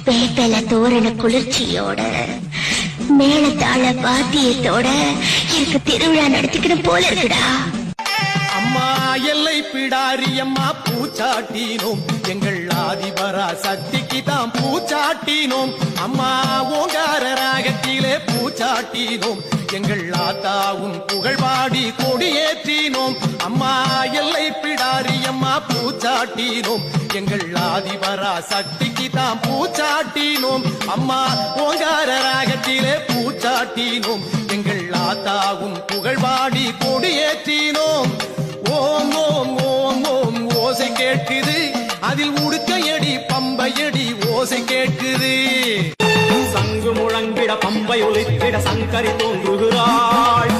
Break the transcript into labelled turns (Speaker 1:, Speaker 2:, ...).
Speaker 1: வேப்பல தோரண குளிர்ச்சியோட மேளத்தாள வாத்தியத்தோட எனக்கு திருவிழா நடத்திக்கிட்டு போல இருக்குடா.
Speaker 2: அம்மா எல்லை பிடாரி அம்மா பூச்சாட்டினோம், எங்கள் ஆதிபரா சக்திக்கு தான் பூச்சாட்டினோம். அம்மா ஓங்கார ராகத்திலே பூச்சாட்டினோம், எங்கள் ஆத்தாவும் புகழ்பாடி கொடியேற்றினோம். அம்மா எல்லை பிடாரி அம்மா பூச்சாட்டினோம், எங்கள் ஆதிபரா சக்திக்கு தான் பூச்சாட்டினோம். அம்மா ஓங்கார ராகத்திலே பூச்சாட்டினோம், எங்கள் ஆத்தாவும் புகழ்பாடி கொடியேற்றினோம். ஓம் ஓம் ஓம் ஓம் ஓசை கேட்குது, அதில் உடுக்கையடி பம்பையடி ஓசை கேட்குது.
Speaker 3: சங்கு முழங்கிட பம்பை ஒலித்திட சங்கரி தோன்றுகிறாள்.